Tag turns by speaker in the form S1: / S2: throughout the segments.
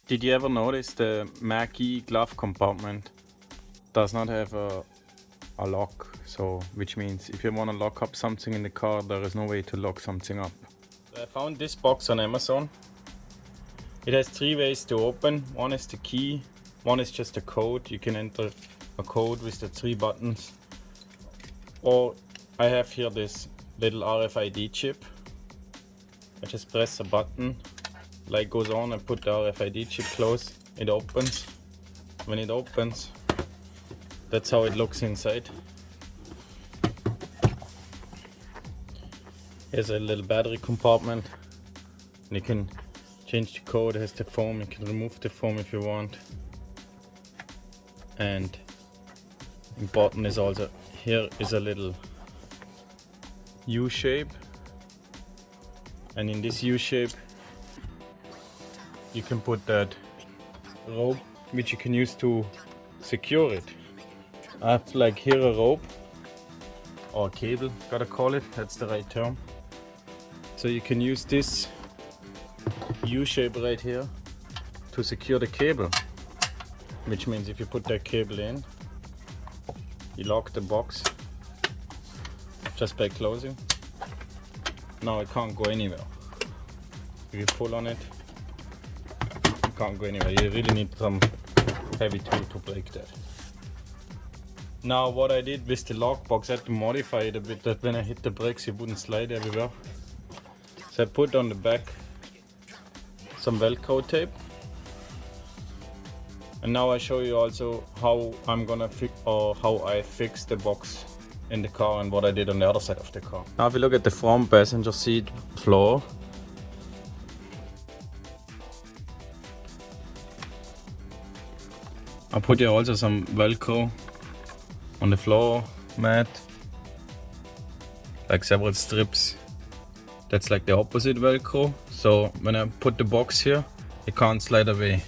S1: Did you ever notice the Mackie glove compartment does not have a lock? So, which means if you want to lock up something in the car, there is no way to lock something up. I found this box on Amazon. It has 3 ways to open. One is the key, one is just a code. You can enter a code with the 3 buttons. Or I have here this little RFID chip. I just press a button, light goes on, I put the RFID chip close, it opens. When it opens, that's how it looks inside. Here's a little battery compartment. And you can change the code, it has the foam, you can remove the foam if you want. And important is also, here is a little U shape. And in this U shape, you can put that rope, which you can use to secure it. I have like here a rope, or cable, gotta call it, that's the right term. So you can use this U shape right here to secure the cable. Which means if you put that cable in, you lock the box just by closing. Now it can't go anywhere. If you pull on it, it can't go anywhere. You really need some heavy tool to break that. Now what I did with the lock box, I had to modify it a bit that when I hit the brakes it wouldn't slide everywhere. So I put on the back some Velcro tape. And now I show you also how I'm gonna how I fix the box in the car and what I did on the other side of the car. Now if you look at the front passenger seat floor, I put here also some Velcro on the floor mat, like several strips. That's like the opposite Velcro, so when I put the box here, it can't slide away.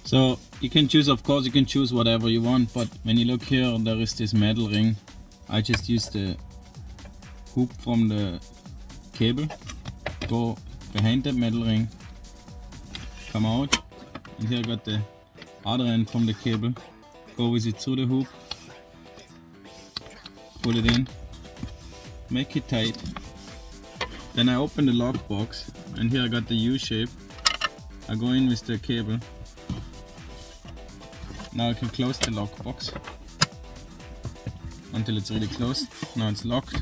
S1: So you can choose, of course, you can choose whatever you want, but when you look here, there is this metal ring. I just use the hoop from the cable, go behind the metal ring, come out, and here I got the other end from the cable, go with it through the hoop, pull it in, make it tight. Then I open the lock box, and here I got the U shape. I go in with the cable. Now I can close the lock box until it's really closed. Now it's locked,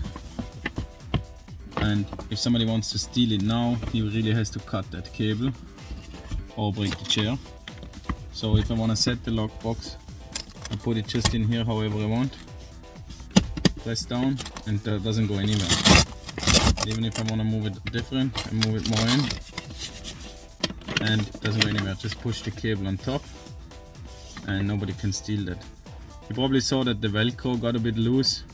S1: and if somebody wants to steal it now, he really has to cut that cable or break the chair. So if I want to set the lock box, I put it just in here however I want, press down, and it doesn't go anywhere. Even if I want to move it different, I move it more in, and it doesn't go anywhere. Just push the cable on top and nobody can steal that. You probably saw that the Velcro got a bit loose.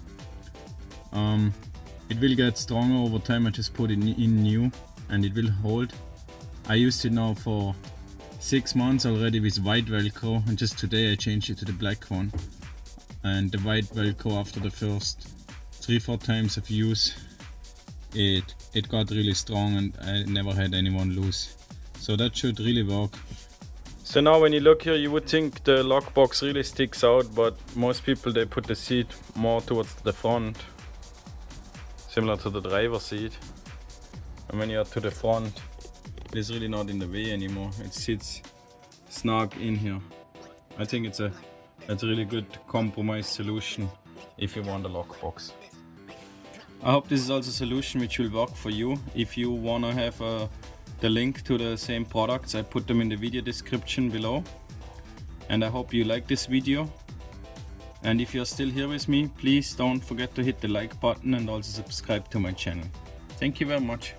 S1: It will get stronger over time. I just put it in new and it will hold. I used it now for 6 months already with white Velcro, and just today I changed it to the black one. And the white Velcro, after the first 3-4 times of use, it got really strong and I never had anyone loose. So that should really work. So now when you look here, you would think the lock box really sticks out, but most people, they put the seat more towards the front, similar to the driver's seat. And when you are to the front, it is really not in the way anymore. It sits snug in here. I think it's a really good compromise solution if you want a lock box. I hope this is also a solution which will work for you. If you want to have the link to the same products, I put them in the video description below. And I hope you like this video. And if you're still here with me, please don't forget to hit the like button and also subscribe to my channel. Thank you very much.